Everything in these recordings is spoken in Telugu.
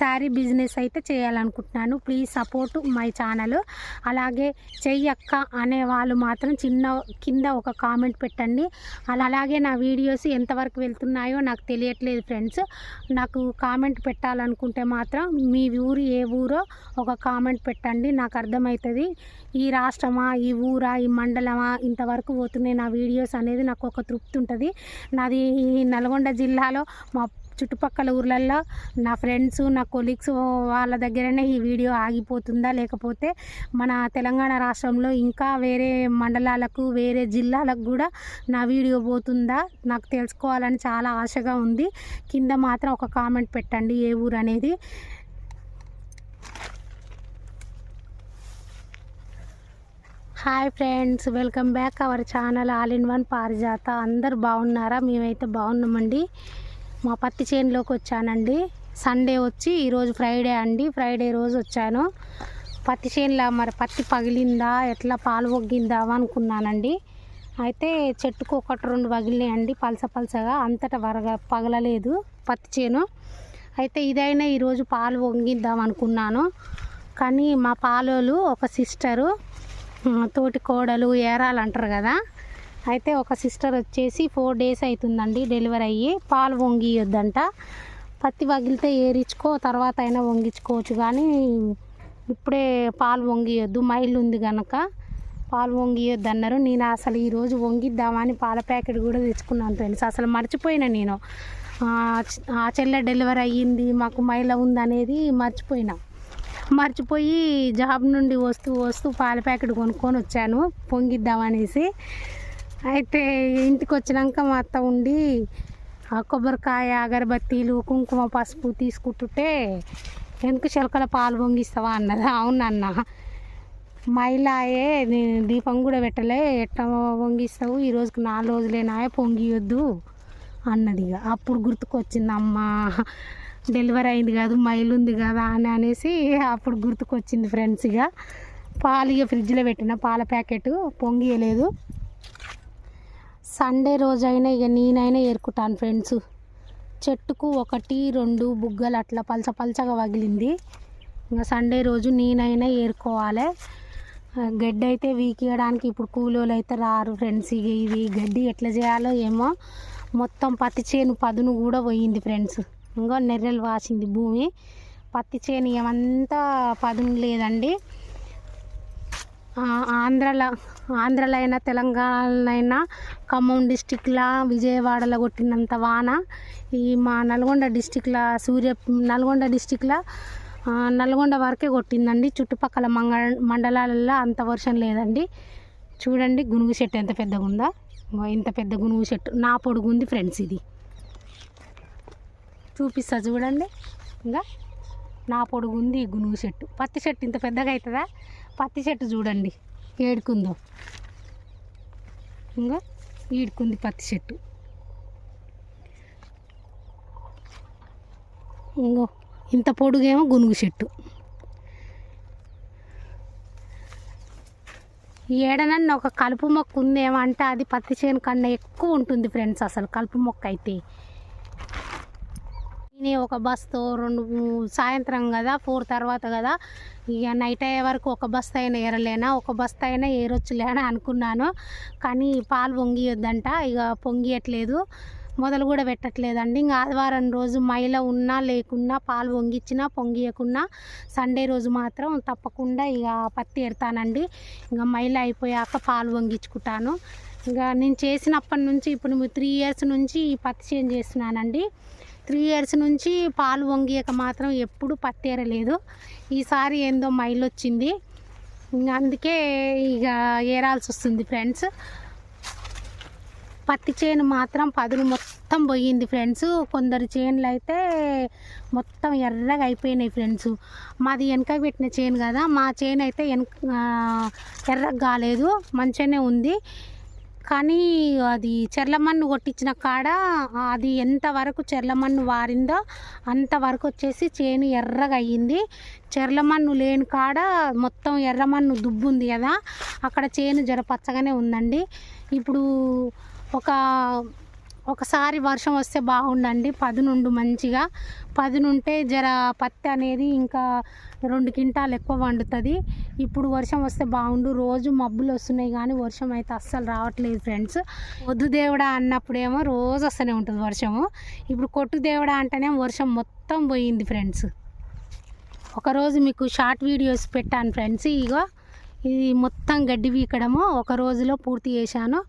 శారీ బిజినెస్ అయితే చేయాలనుకుంటున్నాను. Please support my channel. అలాగే చెయ్యక్క అనే వాళ్ళు మాత్రం కింద ఒక కామెంట్ పెట్టండి. అలాగే నా వీడియోస్ ఎంతవరకు వెళ్తున్నాయో నాకు తెలియట్లేదు ఫ్రెండ్స్. నాకు కామెంట్ పెట్టాలనుకుంటే మాత్రం మీ ఊరు ఏ ఊరో ఒక కామెంట్ పెట్టండి, నాకు అర్థమవుతుంది. ఈ రాష్ట్రమా, ఈ ఊరా, ఈ మండలమా, ఇంతవరకు పోతున్నాయి నా వీడియోస్ అనేది నాకు ఒక తృప్తి ఉంటుంది. నాది నల్గొండ జిల్లాలో మా చుట్టుపక్కల ఊర్లల్లో నా ఫ్రెండ్స్, నా కొలీగ్స్ వాళ్ళ దగ్గరనే ఈ వీడియో ఆగిపోతుందా, లేకపోతే మన తెలంగాణ రాష్ట్రంలో ఇంకా వేరే మండలాలకు, వేరే జిల్లాలకు కూడా నా వీడియో పోతుందా నాకు తెలుసుకోవాలని చాలా ఆశగా ఉంది. కింద మాత్రం ఒక కామెంట్ పెట్టండి ఏ ఊరు అనేది. Hi friends, welcome back our channel all in one పారిజాత. అందరు బాగున్నారా? మేమైతే బాగున్నామండి. మా పత్తి చేనులోకి వచ్చానండి. సండే వచ్చి ఈరోజు ఫ్రైడే అండి. ఫ్రైడే రోజు వచ్చాను. పత్తి చేనులో మరి పత్తి పగిలిందా, ఎట్లా పాలు ఒగ్గిందా అనుకున్నానండి. అయితే చెట్టుకు ఒకటి రెండు పగిలినాయండి పలసగా, అంతటా పగలలేదు పత్తి చేను. అయితే ఇదైనా ఈరోజు పాలు ఒగ్గిద్దాం అనుకున్నాను. కానీ మా పాలోలు ఒక సిస్టరు, తోటి కోడలు ఏరాలు అంటారు కదా, అయితే ఒక సిస్టర్ వచ్చేసి 4 days అవుతుందండి డెలివరీ అయ్యి. పాలు వంగియొద్దంట. పత్తి పగిలితే ఏరించుకో, తర్వాత అయినా వంగించుకోవచ్చు, కానీ ఇప్పుడే పాలు వంగియొద్దు, మైలు ఉంది కనుక పాలు వంగియొద్దు అన్నారు. నేను అసలు ఈరోజు వంగిద్దామని పాల ప్యాకెట్ కూడా తెచ్చుకున్నాను ఫ్రెండ్స్. అసలు మర్చిపోయినా నేను. ఆ చెల్లె డెలివరీ అయ్యింది, మాకు మైల ఉందనేది మర్చిపోయి జాబ్ నుండి వస్తూ పాల ప్యాకెట్ కొనుక్కొని వచ్చాను పొంగిద్దామనేసి. అయితే ఇంటికి వచ్చినాక మా అత్త ఉండి కొబ్బరికాయ, అగరబత్తీలు, కుంకుమ, పసుపు తీసుకుంటుంటే ఎందుకు చిలకల పాలు పొంగిస్తావా అన్నది. అవునన్న, మైలాయే, నేను దీపం కూడా పెట్టలే, ఎట్లా పొంగిస్తావు, ఈరోజుకి 4 రోజులేనాయే, పొంగియొద్దు అన్నది. ఇక అప్పుడు గుర్తుకొచ్చింది, అమ్మ డెలివరీ అయింది కాదు, మైలు ఉంది కదా అనేసి అప్పుడు గుర్తుకొచ్చింది ఫ్రెండ్స్. ఇక పాలు ఫ్రిడ్జ్లో పెట్టిన పాల ప్యాకెట్ పొంగియలేదు. సండే రోజైనా ఇక నేనైనా ఏరుకుంటాను ఫ్రెండ్స్. చెట్టుకు 1, 2 బుగ్గలు అట్లా పలచగా పగిలింది. ఇంకా సండే రోజు నేనైనా ఏరుకోవాలి. గడ్డి అయితే వీకియడానికి ఇప్పుడు కూలోళ్ళు అయితే రారు ఫ్రెండ్స్. ఇక ఇది గడ్డి ఎట్లా చేయాలో ఏమో. మొత్తం పత్తి చేను పదును కూడా పోయింది ఫ్రెండ్స్. ఇంకా నెర్రెలు వాసింది భూమి. పత్తి చేను ఏమంతా పదును లేదండి. ఆంధ్రలో అయినా, తెలంగాణలో అయినా, ఖమ్మం డిస్టిక్లో, విజయవాడలో కొట్టినంత వాన ఈ మా నల్గొండ డిస్టిక్లో నల్గొండ వరకే కొట్టిందండి. చుట్టుపక్కల మండలాలలో అంత వర్షం లేదండి. చూడండి గునుగు చెట్టు ఎంత పెద్దగా ఉందా. ఇంత పెద్ద గునుగు చెట్టు నా పొడుగు ఉంది ఫ్రెండ్స్. ఇది చూపిస్తా చూడండి. ఇంకా నా పొడుగు ఉంది ఈ గునుగు చెట్టు. పత్తి చెట్టు ఇంత పెద్దగా అవుతుందా? పత్తి చెట్టు చూడండి ఏడుకుందో. ఇంకా ఈడుకుంది పత్తి చెట్టు. ఇంకో ఇంత పొడుగేమో గునుగు చెట్టు. ఏడనన్న ఒక కలుపు మొక్క ఉందేమో అంటే అది పత్తి చేను కన్నా ఎక్కువ ఉంటుంది ఫ్రెండ్స్. అసలు కలుపు మొక్క అయితే నేను ఒక బస్తో 2 సాయంత్రం కదా, 4 తర్వాత కదా, ఇక నైట్ అయ్యే వరకు ఒక బస్తా అయినా ఏరలేనా, ఒక బస్తా అయినా ఏరొచ్చులేనా అనుకున్నాను. కానీ పాలు పొంగియొద్దంట. ఇక పొంగియట్లేదు, మొదలు కూడా పెట్టట్లేదండి. ఇంకా ఆదివారం రోజు మైల ఉన్నా లేకున్నా, పాలు పొంగిచ్చినా పొంగియకున్నా, సండే రోజు మాత్రం తప్పకుండా ఇక పత్తి ఎడతానండి. ఇంకా మైల అయిపోయాక పాలు పొంగించుకుంటాను. ఇంకా నేను చేసినప్పటి నుంచి ఇప్పుడు 3 years నుంచి ఈ పత్తి చేంజ్ చేస్తున్నానండి. 3 years నుంచి పాలు వంగియక మాత్రం ఎప్పుడు పత్తి ఏరలేదు. ఈసారి ఏందో మైలు వచ్చింది, అందుకే ఇక ఏరాల్సి వస్తుంది ఫ్రెండ్స్. పత్తి చేను మాత్రం పదును మొత్తం పోయింది ఫ్రెండ్స్. కొందరు చేనులు అయితే మొత్తం ఎర్రగా అయిపోయినాయి ఫ్రెండ్స్. మాది వెనక పెట్టిన చేను కదా, మా చేను అయితే ఎర్రగా కాలేదు, మంచిగానే ఉంది. కానీ అది చెర్లమన్ను కొట్టించిన కాడ అది ఎంతవరకు చెర్లమన్ను వారిందో అంతవరకు వచ్చేసి చేను ఎర్రగా అయ్యింది. చెర్లమన్ను లేని కాడ మొత్తం ఎర్రమన్ను దుబ్బు ఉంది కదా, అక్కడ చేను జర పచ్చగానే ఉందండి. ఇప్పుడు ఒక ఒకసారి వర్షం వస్తే బాగుండండి, పదునుండు మంచిగా. పదునుంటే జర పత్తి అనేది ఇంకా 2 క్వింటాలు ఎక్కువ వండుతుంది. ఇప్పుడు వర్షం వస్తే బాగుండు. రోజు మబ్బులు వస్తున్నాయి కానీ వర్షం అయితే అస్సలు రావట్లేదు ఫ్రెండ్స్. వద్దు దేవుడా అన్నప్పుడేమో రోజు వస్తూనే ఉంటుంది వర్షము. ఇప్పుడు కొట్టు దేవుడా అంటేనే వర్షం మొత్తం పోయింది ఫ్రెండ్స్. ఒకరోజు మీకు షార్ట్ వీడియోస్ పెట్టాను ఫ్రెండ్స్. ఇగో ఇది మొత్తం గడ్డి వీకడము ఒక రోజులో పూర్తి చేశాను.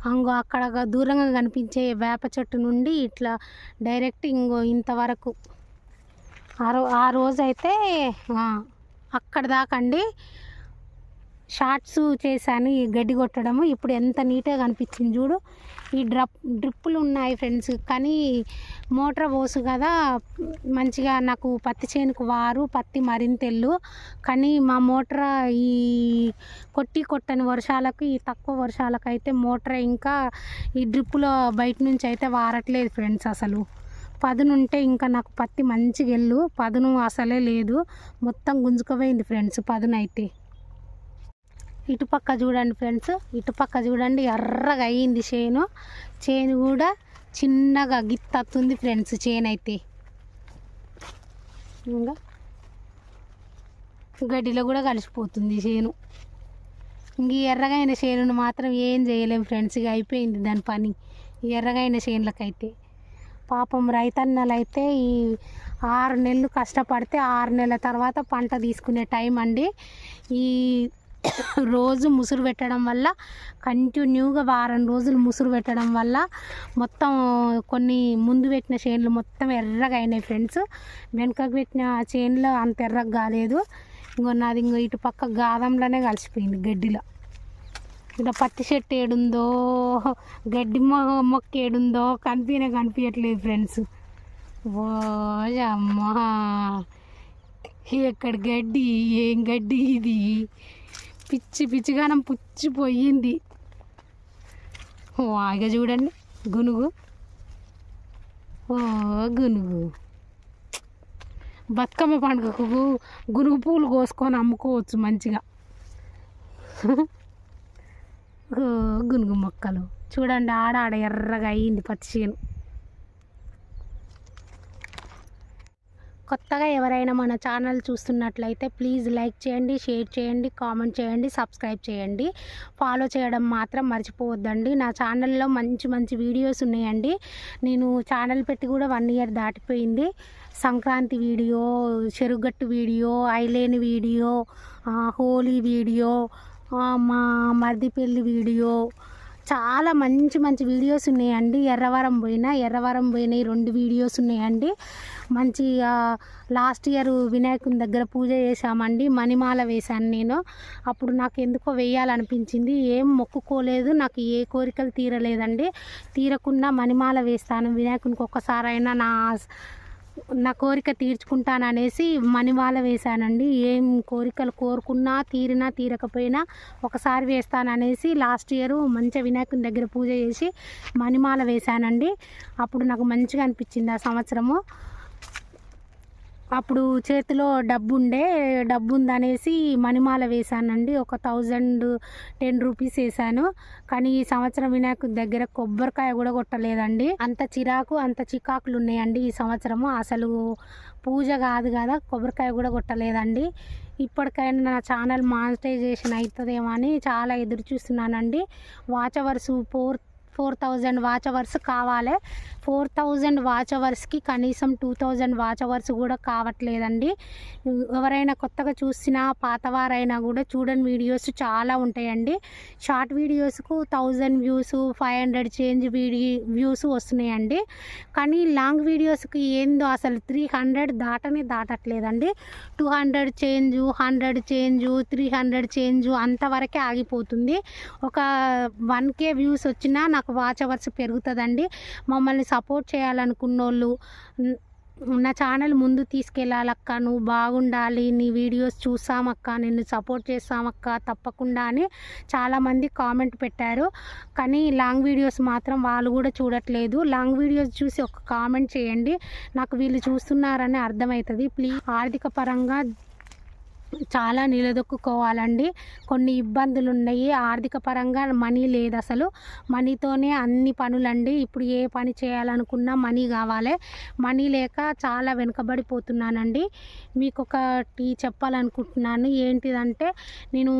అంగో అక్కడ దూరంగా కనిపించే వేప చెట్టు నుండి ఇట్లా డైరెక్ట్ ఇంకో ఇంతవరకు ఆ రోజు అయితే అక్కడ దాకా అండి షార్ట్స్ చేశాను ఈ గడ్డి కొట్టడము. ఇప్పుడు ఎంత నీట్గా కనిపించింది చూడు. ఈ డ్రిప్పులు ఉన్నాయి ఫ్రెండ్స్, కానీ మోటార్ పోసు కదా మంచిగా నాకు పత్తి చేనుకు వారు పత్తి మరింతెళ్ళు. కానీ మా మోటార్ ఈ కొట్టని వర్షాలకు, ఈ తక్కువ వర్షాలకు అయితే మోటార్ ఇంకా ఈ డ్రిప్పులో బయట నుంచి అయితే వారట్లేదు ఫ్రెండ్స్. అసలు పదునుంటే ఇంకా నాకు పత్తి మంచిగా వెళ్ళు, పదును అసలే లేదు, మొత్తం గుంజుకుపోయింది ఫ్రెండ్స్ పదునైతే. ఇటుపక్క చూడండి ఫ్రెండ్స్, ఇటుపక్క చూడండి ఎర్రగా అయ్యింది చేను కూడా చిన్నగా గిత్తత్తుంది ఫ్రెండ్స్. చేను అయితే ఇంకా గడ్డిలో కూడా కలిసిపోతుంది చేను. ఇంక ఎర్రగైన చేనును మాత్రం ఏం చేయలేము ఫ్రెండ్స్, ఇక అయిపోయింది దాని పని. ఎర్రగైన చేనులకైతే పాపం రైతన్నలు అయితే ఈ 6 నెలలు కష్టపడితే 6 నెలల తర్వాత పంట తీసుకునే టైం అండి. ఈ రోజు ముసురు పెట్టడం వల్ల, కంటిన్యూగా వారం రోజులు ముసురు పెట్టడం వల్ల మొత్తం కొన్ని ముందు పెట్టిన చేనులు మొత్తం ఎర్రగా అయినాయి ఫ్రెండ్స్. వెనుకకు పెట్టిన చేనులో అంత ఎర్రగా కాలేదు. నాది ఇటు పక్క గాదంలోనే కలిసిపోయింది గడ్డిలో. ఇలా పత్తి చెట్టు ఏడుందో గడ్డి మొక్క ఏడుందో కనిపించట్లేదు ఫ్రెండ్స్. ఓ అమ్మా, ఎక్కడ గడ్డి, ఏం గడ్డి ఇది, పిచ్చిగానం పుచ్చిపోయింది. ఇక చూడండి గునుగు, గునుగు. బతుకమ్మ పండుగకు గునుగు పూలు కోసుకొని అమ్ముకోవచ్చు మంచిగా. గునుగు మొక్కలు చూడండి, ఆడ ఎర్రగా అయ్యింది పత్తి చేను. కొత్తగా ఎవరైనా మన ఛానల్ చూస్తున్నట్లయితే ప్లీజ్ లైక్ చేయండి, షేర్ చేయండి, కామెంట్ చేయండి, సబ్స్క్రైబ్ చేయండి. ఫాలో చేయడం మాత్రం మర్చిపోవద్దండి. నా ఛానల్లో మంచి వీడియోస్ ఉన్నాయండి. నేను ఛానల్ పెట్టి కూడా 1 ఇయర్ దాటిపోయింది. సంక్రాంతి వీడియో, చెరుగట్టు వీడియో, ఐలేని వీడియో, హోలీ వీడియో, మా మరిది పెళ్ళి వీడియో, చాలా మంచి వీడియోస్ ఉన్నాయండి. ఎర్రవరం పోయినాయి 2 వీడియోస్ ఉన్నాయండి. మంచిగా లాస్ట్ ఇయర్ వినాయకుని దగ్గర పూజ చేశామండి. మణిమాల వేశాను నేను. అప్పుడు నాకు ఎందుకో వేయాలనిపించింది, ఏం మొక్కుకోలేదు, నాకు ఏ కోరికలు తీరలేదండి. తీరకుండా మణిమాల వేస్తాను వినాయకునికి ఒక్కసారైనా నా కోరిక తీర్చుకుంటాననేసి మణిమాల వేశానండి. ఏం కోరికలు కోరుకున్నా తీరినా తీరకపోయినా ఒకసారి వేస్తాననేసి లాస్ట్ ఇయర్ మంచిగా వినాయకుని దగ్గర పూజ చేసి మణిమాల వేశానండి. అప్పుడు నాకు మంచిగా అనిపించింది ఆ సంవత్సరము. అప్పుడు చేతిలో డబ్బు ఉందనేసి మణిమాల వేశానండి. ఒక 1010 రూపీస్ వేసాను. కానీ ఈ సంవత్సరం వినాయకుడి దగ్గర కొబ్బరికాయ కూడా కొట్టలేదండి. అంత చికాకులు ఉన్నాయండి ఈ సంవత్సరము. అసలు పూజ కాదు కదా, కొబ్బరికాయ కూడా కొట్టలేదండి. ఇప్పటికైనా నా ఛానల్ మానిటైజేషన్ అవుతుందేమో అని చాలా ఎదురు చూస్తున్నానండి. వాచ్ అవర్స్ 4000 వాచ్ అవర్స్ కావాలి. 4000 వాచ్ అవర్స్కి కనీసం 2000 వాచ్ అవర్స్ కూడా కావట్లేదండి. ఎవరైనా కొత్తగా చూసినా పాతవారైనా కూడా చూడని వీడియోస్ చాలా ఉంటాయండి. షార్ట్ వీడియోస్కు 1000 వ్యూస్, 500 చేంజ్ వ్యూస్ వస్తున్నాయండి. కానీ లాంగ్ వీడియోస్కి ఏందో అసలు 300 దాటట్లేదండి. 200 చేంజ్, 100 చేంజ్, 300 చేంజ్ అంతవరకే ఆగిపోతుంది. ఒక 1K వ్యూస్ వచ్చినా నాకు వాచ్ అవర్స్ పెరుగుతుందండి. మమ్మల్ని సపోర్ట్ చేయాలనుకున్నోళ్ళు, నా ఛానల్ ముందు తీసుకెళ్ళాలక్క, నువ్వు బాగుండాలి, నీ వీడియోస్ చూసామక్క, నిన్ను సపోర్ట్ చేస్తామక్క తప్పకుండా అని చాలామంది కామెంట్ పెట్టారు. కానీ లాంగ్ వీడియోస్ మాత్రం వాళ్ళు కూడా చూడట్లేదు. లాంగ్ వీడియోస్ చూసి ఒక కామెంట్ చేయండి, నాకు వీళ్ళు చూస్తున్నారని అర్థమవుతుంది. ప్లీజ్ ఆర్థిక పరంగా చాలా నిలదొక్కుకోవాలండి. కొన్ని ఇబ్బందులు ఉన్నాయి. ఆర్థిక పరంగా మనీ లేదు అసలు. మనీతోనే అన్ని పనులండి. ఇప్పుడు ఏ పని చేయాలనుకున్నా మనీ కావాలి. మనీ లేక చాలా వెనుకబడిపోతున్నానండి. మీకు ఒకటి చెప్పాలనుకుంటున్నాను. ఏంటిదంటే నేను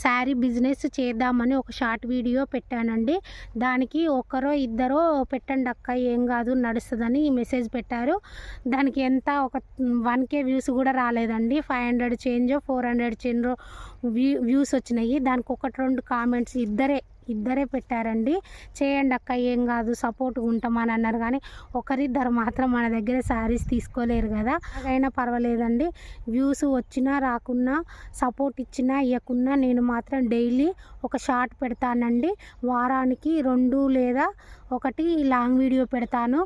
శారీ బిజినెస్ చేద్దామని ఒక షార్ట్ వీడియో పెట్టానండి. దానికి ఒకరో ఇద్దరో పెట్టండి అక్క ఏం కాదు నడుస్తుందని మెసేజ్ పెట్టారు. దానికి ఎంత ఒక 1K వ్యూస్ కూడా రాలేదండి. 500 చేంజ్ 400 చేంజ్ వ్యూస్ వచ్చినాయి. దానికి 1-2 కామెంట్స్ ఇద్దరే పెట్టారండి. చేయండి అక్క ఏం కాదు సపోర్ట్గా ఉంటామని అన్నారు. కానీ ఒకరిద్దరు మాత్రం మన దగ్గర శారీస్ తీసుకోలేరు కదా. అయినా పర్వాలేదండి. వ్యూస్ వచ్చినా రాకున్నా సపోర్ట్ ఇచ్చినా ఇవ్వకున్నా నేను మాత్రం డైలీ ఒక షార్ట్ పెడతానండి. వారానికి 2 లేదా 1 లాంగ్ వీడియో పెడతాను.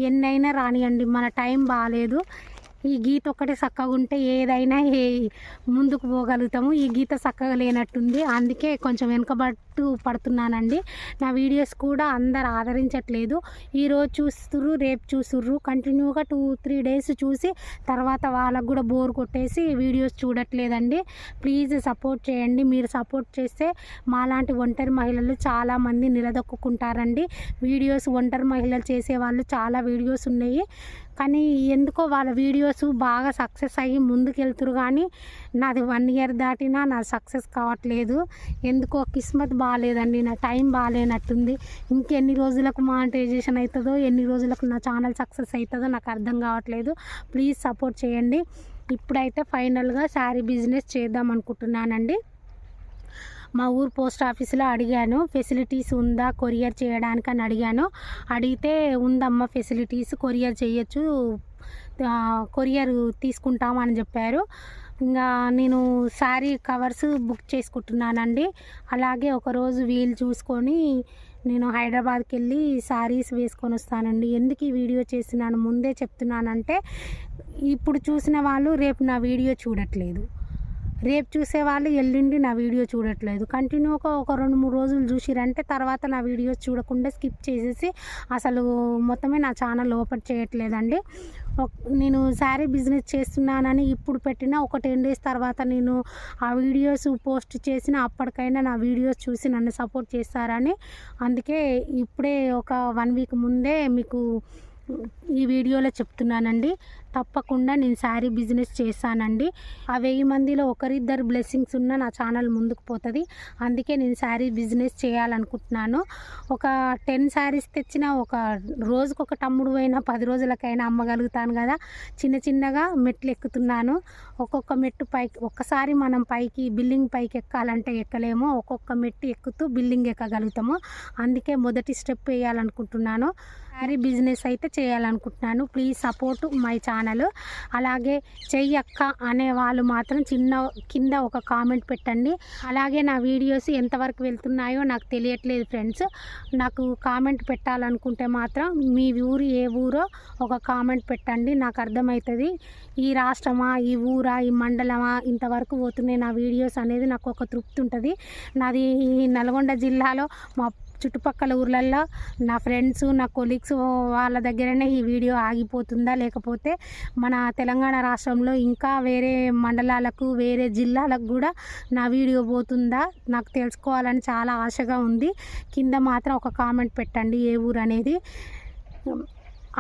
ఎన్నైనా రానియండి, మన టైం బాగాలేదు. ఈ గీత ఒక్కటే చక్కగా ఉంటే ఏదైనా ముందుకు పోగలుగుతాము. ఈ గీత చక్కగా లేనట్టుంది. అందుకే కొంచెం వెనుకబట్టు పడుతున్నానండి. నా వీడియోస్ కూడా అందరు ఆదరించట్లేదు. ఈరోజు చూస్తుర్రు, రేపు చూస్తుర్రు. కంటిన్యూగా 2-3 డేస్ చూసి తర్వాత వాళ్ళకు కూడా బోర్ కొట్టేసి వీడియోస్ చూడట్లేదండి. ప్లీజ్ సపోర్ట్ చేయండి. మీరు సపోర్ట్ చేస్తే మాలాంటి ఒంటరి మహిళలు చాలామంది నిలదొక్కుంటారండి. వీడియోస్ ఒంటరి మహిళలు చేసేవాళ్ళు చాలా వీడియోస్ ఉన్నాయి. కానీ ఎందుకో వాళ్ళ వీడియోస్ బాగా సక్సెస్ అయ్యి ముందుకెళ్తురు. కానీ నాది 1 ఇయర్ దాటినా నాది సక్సెస్ కావట్లేదు. ఎందుకో కిస్మత్ బాగాలేదండి. నా టైం బాగాలేనట్టుంది. ఇంకెన్ని రోజులకు మానిటైజేషన్ అవుతుందో, ఎన్ని రోజులకు నా ఛానల్ సక్సెస్ అవుతుందో నాకు అర్థం కావట్లేదు. ప్లీజ్ సపోర్ట్ చేయండి. ఇప్పుడైతే ఫైనల్గా శారీ బిజినెస్ చేద్దాం అనుకుంటున్నానండి. మా ఊరు పోస్ట్ ఆఫీస్లో అడిగాను, ఫెసిలిటీస్ ఉందా కొరియర్ చేయడానికి అని అడిగాను. అడిగితే ఉందమ్మ ఫెసిలిటీస్, కొరియర్ చేయొచ్చు, కొరియర్ తీసుకుంటామని చెప్పారు. ఇంకా నేను శారీ కవర్స్ బుక్ చేసుకుంటున్నానండి. అలాగే ఒకరోజు వీలు చూసుకొని నేను హైదరాబాద్కి వెళ్ళి శారీస్ వేసుకొని వస్తానండి. ఎందుకు ఈ వీడియో చేస్తున్నాను ముందే చెప్తున్నానంటే, ఇప్పుడు చూసిన వాళ్ళు రేపు నా వీడియో చూడట్లేదు, రేపు చూసేవాళ్ళు ఎల్లుండి నా వీడియో చూడట్లేదు. కంటిన్యూగా ఒక 2-3 రోజులు చూసిరంటే తర్వాత నా వీడియోస్ చూడకుండా స్కిప్ చేసేసి అసలు మొత్తమే నా ఛానల్ ఓపెన్ చేయట్లేదండి. నేను శారీ బిజినెస్ చేస్తున్నానని ఇప్పుడు పెట్టిన ఒక 10 డేస్ తర్వాత నేను ఆ వీడియోస్ పోస్ట్ చేసిన అప్పటికైనా నా వీడియోస్ చూసి నన్ను సపోర్ట్ చేస్తారని అందుకే ఇప్పుడే ఒక 1 వీక్ ముందే మీకు ఈ వీడియోలో చెప్తున్నానండి. తప్పకుండా నేను శారీ బిజినెస్ చేస్తానండి. ఆ 1000 మందిలో ఒకరిద్దరు బ్లెస్సింగ్స్ ఉన్న నా ఛానల్ ముందుకు పోతుంది. అందుకే నేను శారీ బిజినెస్ చేయాలనుకుంటున్నాను. ఒక 10 శారీస్ తెచ్చిన ఒక రోజుకు ఒక తమ్ముడు అయినా 10 రోజులకైనా అమ్మగలుగుతాను కదా. చిన్నగా మెట్లు ఎక్కుతున్నాను. ఒక్కొక్క మెట్టు పైకి ఒక్కసారి మనం బిల్డింగ్ పైకి ఎక్కాలంటే ఎక్కలేము. ఒక్కొక్క మెట్టు ఎక్కుతూ బిల్డింగ్ ఎక్కగలుగుతాము. అందుకే మొదటి స్టెప్ వేయాలనుకుంటున్నాను. శారీ బిజినెస్ అయితే చేయాలనుకుంటున్నాను. Please support my channel. అలాగే చెయ్యక్క అనే వాళ్ళు మాత్రం కింద ఒక కామెంట్ పెట్టండి. అలాగే నా వీడియోస్ ఎంతవరకు వెళ్తున్నాయో నాకు తెలియట్లేదు ఫ్రెండ్స్. నాకు కామెంట్ పెట్టాలనుకుంటే మాత్రం మీ ఊరు ఏ ఊరో ఒక కామెంట్ పెట్టండి, నాకు అర్థమవుతుంది. ఈ రాష్ట్రమా, ఈ ఊరా, ఈ మండలమా, ఇంతవరకు పోతున్నాయి నా వీడియోస్ అనేది నాకు ఒక తృప్తి ఉంటుంది. నాది నల్గొండ జిల్లాలో మా చుట్టుపక్కల ఊర్లల్లో నా ఫ్రెండ్స్, నా కొలీగ్స్ వాళ్ళ దగ్గరనే ఈ వీడియో ఆగిపోతుందా, లేకపోతే మన తెలంగాణ రాష్ట్రంలో ఇంకా వేరే మండలాలకు, వేరే జిల్లాలకు కూడా నా వీడియో పోతుందా నాకు తెలుసుకోవాలని చాలా ఆశగా ఉంది. కింద మాత్రం ఒక కామెంట్ పెట్టండి ఏ ఊరు అనేది.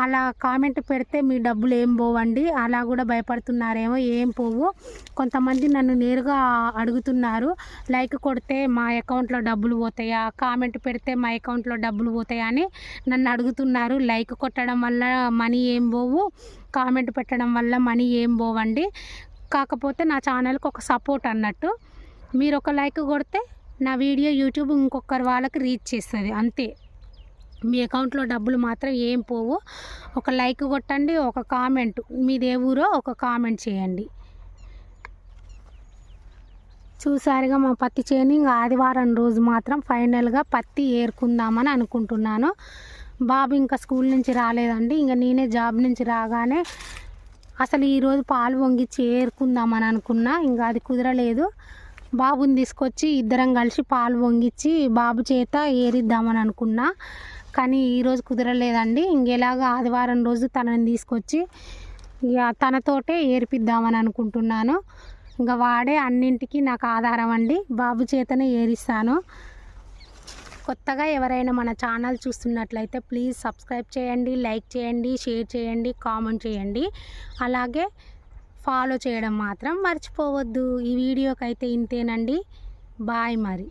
అలా కామెంట్ పెడితే మీ డబ్బులు ఏం పోవండి. అలా కూడా భయపడుతున్నారేమో, ఏం పోవు. కొంతమంది నన్ను నేరుగా అడుగుతున్నారు, లైక్ కొడితే మా అకౌంట్లో డబ్బులు పోతాయా, కామెంట్ పెడితే మా అకౌంట్లో డబ్బులు పోతాయా అని నన్ను అడుగుతున్నారు. లైక్ కొట్టడం వల్ల మనీ ఏం పోవు, కామెంట్ పెట్టడం వల్ల మనీ ఏం పోవండి. కాకపోతే నా ఛానల్కి ఒక సపోర్ట్ అన్నట్టు. మీరు ఒక లైక్ కొడితే నా వీడియో యూట్యూబ్ ఇంకొకరి వాళ్ళకి రీచ్ చేస్తుంది అంతే. మీ అకౌంట్లో డబ్బులు మాత్రం ఏం పోవు. ఒక లైక్ కొట్టండి, ఒక కామెంట్, మీది ఏ ఊరో ఒక కామెంట్ చేయండి. చూసారుగా మా పత్తి చేను. ఇంకా ఆదివారం రోజు మాత్రం ఫైనల్గా పత్తి ఏరుకుందామని అనుకుంటున్నాను. బాబు ఇంకా స్కూల్ నుంచి రాలేదండి. ఇంకా నేనే జాబ్ నుంచి రాగానే అసలు ఈరోజు పాలు వంగించి ఏరుకుందామని అనుకున్నా. ఇంకా అది కుదరలేదు. బాబుని తీసుకొచ్చి ఇద్దరం కలిసి పాలు వంగించి బాబు చేత ఏరిద్దామని అనుకున్నా. కానీ ఈరోజు కుదరలేదండి. ఇంకెలాగా ఆదివారం రోజు తనని తీసుకొచ్చి ఇక తనతోటే ఏర్పిద్దామని అనుకుంటున్నాను. ఇంకా వాడే అన్నింటికి నాకు ఆధారం అండి. బాబు చేతనే ఏరిస్తాను. కొత్తగా ఎవరైనా మన ఛానల్ చూస్తున్నట్లయితే ప్లీజ్ సబ్స్క్రైబ్ చేయండి, లైక్ చేయండి, షేర్ చేయండి, కామెంట్ చేయండి. అలాగే ఫాలో చేయడం మాత్రం మర్చిపోవద్దు. ఈ వీడియోకి అయితే ఇంతేనండి. బాయ్ మరి.